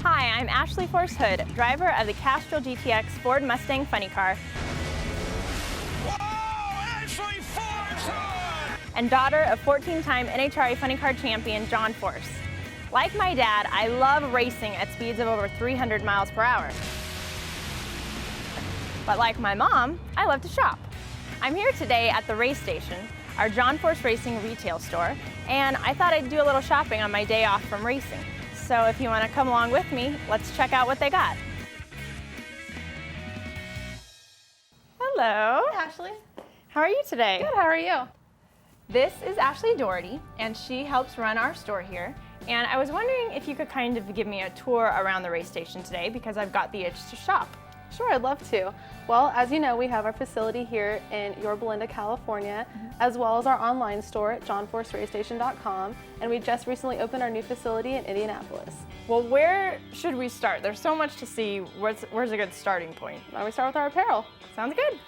Hi, I'm Ashley Force Hood, driver of the Castrol GTX Ford Mustang Funny Car. Whoa, Ashley Force Hood! And daughter of 14-time NHRA Funny Car champion John Force. Like my dad, I love racing at speeds of over 300 miles per hour. But like my mom, I love to shop. I'm here today at the race station, our John Force Racing retail store, and I thought I'd do a little shopping on my day off from racing. So if you want to come along with me, let's check out what they got. Hello. Hey, Ashley. How are you today? Good, how are you? This is Ashley Doherty, and she helps run our store here. And I was wondering if you could kind of give me a tour around the race station today because I've got the itch to shop. Sure, I'd love to. Well, as you know, we have our facility here in Yorba Linda, California, as well as our online store at johnforceracestation.com, and we just recently opened our new facility in Indianapolis. Well, where should we start? There's so much to see. Where's a good starting point? Why don't we start with our apparel? Sounds good.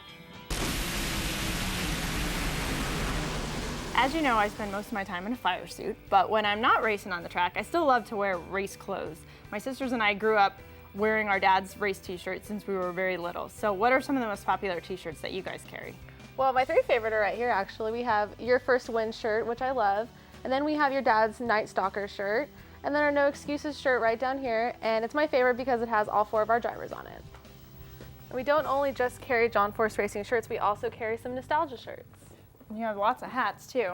As you know, I spend most of my time in a fire suit, but when I'm not racing on the track, I still love to wear race clothes. My sisters and I grew up wearing our dad's race t-shirts since we were very little. So what are some of the most popular t-shirts that you guys carry? Well, my three favorite are right here, actually. We have Your First Win shirt, which I love, and then we have your dad's Night Stalker shirt, and then our No Excuses shirt right down here, and it's my favorite because it has all four of our drivers on it. And we don't only just carry John Force Racing shirts, we also carry some nostalgia shirts. You have lots of hats too.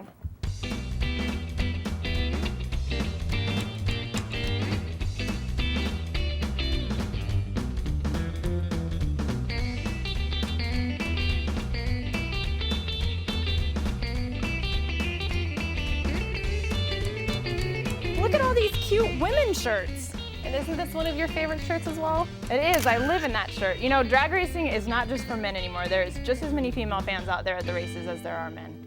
Look at all these cute women's shirts. And isn't this one of your favorite shirts as well? It is. I live in that shirt. You know, drag racing is not just for men anymore. There's just as many female fans out there at the races as there are men.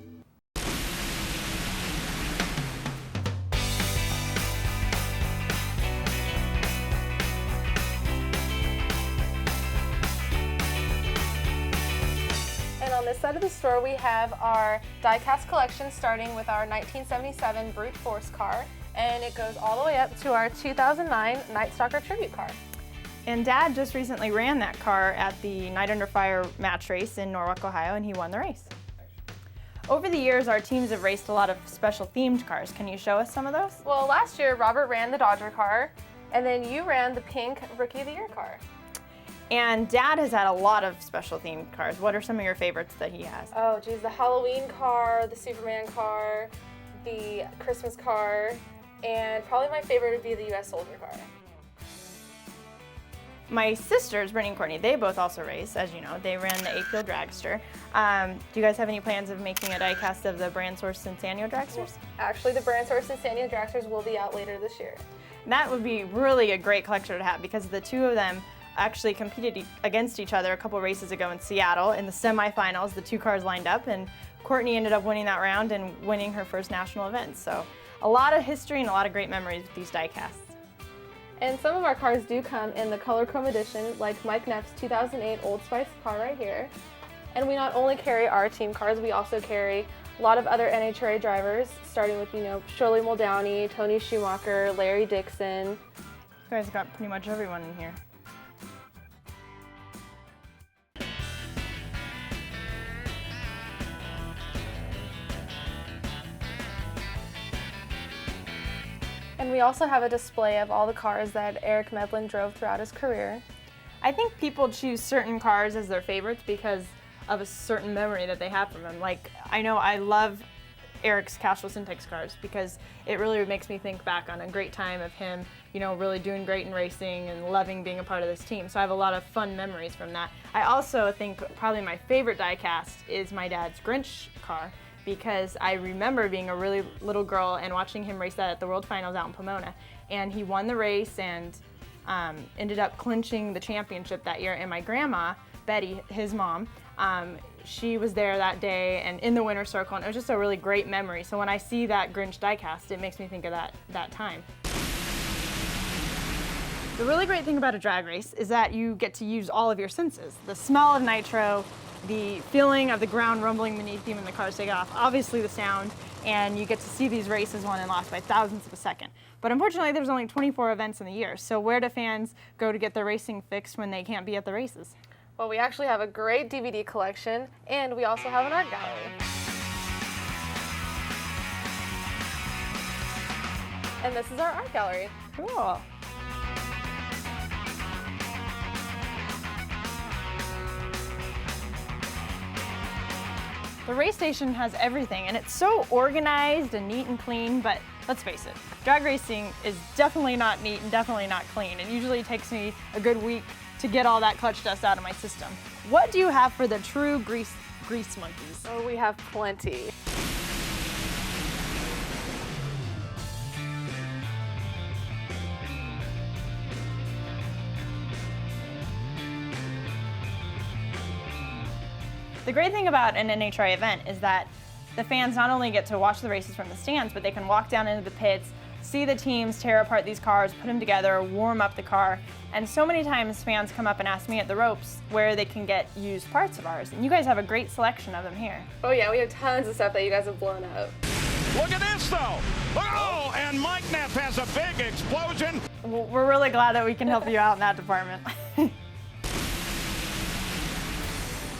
And on this side of the store, we have our die-cast collection starting with our 1977 Brute Force car. And it goes all the way up to our 2009 Night Stalker Tribute car. And Dad just recently ran that car at the Night Under Fire match race in Norwalk, Ohio, and he won the race. Over the years, our teams have raced a lot of special themed cars. Can you show us some of those? Well, last year, Robert ran the Dodger car, and then you ran the pink Rookie of the Year car. And Dad has had a lot of special themed cars. What are some of your favorites that he has? Oh, geez, the Halloween car, the Superman car, the Christmas car, and probably my favorite would be the U.S. Soldier car. My sisters, Brittany and Courtney, they both also race, as you know. They ran the Apefield Dragster. Do you guys have any plans of making a die-cast of the Brand Source Centennial Dragsters? Actually, the Brand Source Centennial Dragsters will be out later this year. That would be really a great collection to have because the two of them actually competed against each other a couple races ago in Seattle. In the semifinals, the two cars lined up, and Courtney ended up winning that round and winning her first national event. So a lot of history and a lot of great memories with these die-casts. And some of our cars do come in the color chrome edition, like Mike Neff's 2008 Old Spice car right here. And we not only carry our team cars, we also carry a lot of other NHRA drivers, starting with, you know, Shirley Muldowney, Tony Schumacher, Larry Dixon. You guys got pretty much everyone in here. And we also have a display of all the cars that Eric Medlin drove throughout his career. I think people choose certain cars as their favorites because of a certain memory that they have from them. Like, I know I love Eric's Castrol Syntex cars because it really makes me think back on a great time of him, you know, really doing great in racing and loving being a part of this team. So I have a lot of fun memories from that. I also think probably my favorite die-cast is my dad's Grinch car, because I remember being a really little girl and watching him race that at the World Finals out in Pomona. And he won the race and ended up clinching the championship that year. And my grandma, Betty, his mom, she was there that day and in the winner's circle, and it was just a really great memory. So when I see that Grinch diecast, it makes me think of that time. The really great thing about a drag race is that you get to use all of your senses. The smell of nitro, the feeling of the ground rumbling beneath you when the cars take off, obviously the sound, and you get to see these races won and lost by thousandths of a second. But unfortunately, there's only 24 events in the year. So where do fans go to get their racing fix when they can't be at the races? Well, we actually have a great DVD collection, and we also have an art gallery. And this is our art gallery. Cool. The race station has everything, and it's so organized and neat and clean, but let's face it, drag racing is definitely not neat and definitely not clean. It usually takes me a good week to get all that clutch dust out of my system. What do you have for the true grease monkeys? Oh, we have plenty. The great thing about an NHRA event is that the fans not only get to watch the races from the stands, but they can walk down into the pits, see the teams tear apart these cars, put them together, warm up the car. And so many times fans come up and ask me at the ropes where they can get used parts of ours. And you guys have a great selection of them here. Oh yeah, we have tons of stuff that you guys have blown up. Look at this, though. Oh, and Mike Neff has a big explosion. We're really glad that we can help you out in that department.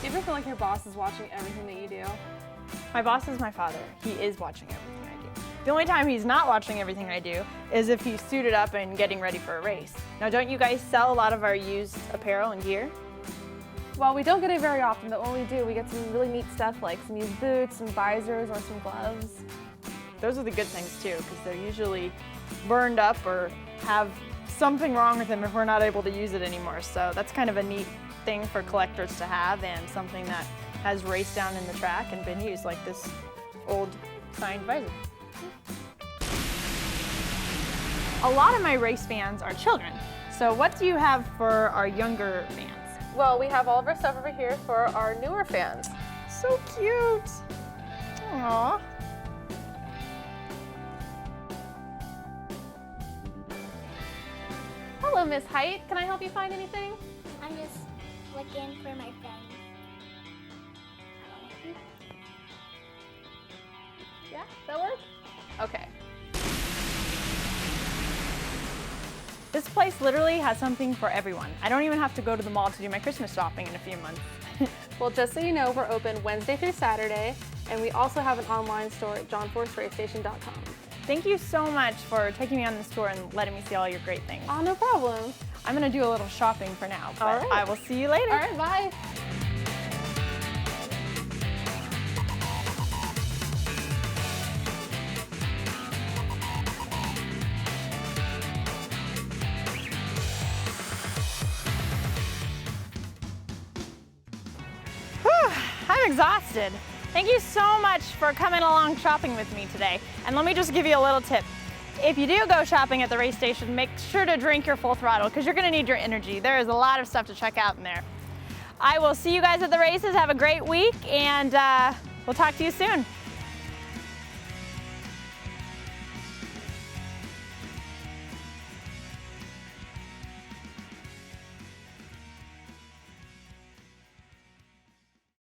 Do you ever feel like your boss is watching everything that you do? My boss is my father. He is watching everything I do. The only time he's not watching everything I do is if he's suited up and getting ready for a race. Now, don't you guys sell a lot of our used apparel and gear? Well, we don't get it very often, but when we do, we get some really neat stuff like some used boots, some visors, or some gloves. Those are the good things too, because they're usually burned up or have something wrong with them if we're not able to use it anymore. So that's kind of a neat thing for collectors to have, and something that has raced down in the track and been used, like this old signed visor. A lot of my race fans are children. So what do you have for our younger fans? Well, we have all of our stuff over here for our newer fans. So cute. Aww. Hello, Miss Height. Can I help you find anything? I'm just looking for my friend. Yeah, that works? Okay. This place literally has something for everyone. I don't even have to go to the mall to do my Christmas shopping in a few months. Well, just so you know, we're open Wednesday through Saturday, and we also have an online store at johnforceRaceStation.com. Thank you so much for taking me on this tour and letting me see all your great things. Oh, no problem. I'm gonna do a little shopping for now, but All right. I will see you later. All right, bye. I'm exhausted. Thank you so much for coming along shopping with me today. And let me just give you a little tip. If you do go shopping at the race station, make sure to drink your full throttle because you're gonna need your energy. There is a lot of stuff to check out in there. I will see you guys at the races. Have a great week, and we'll talk to you soon.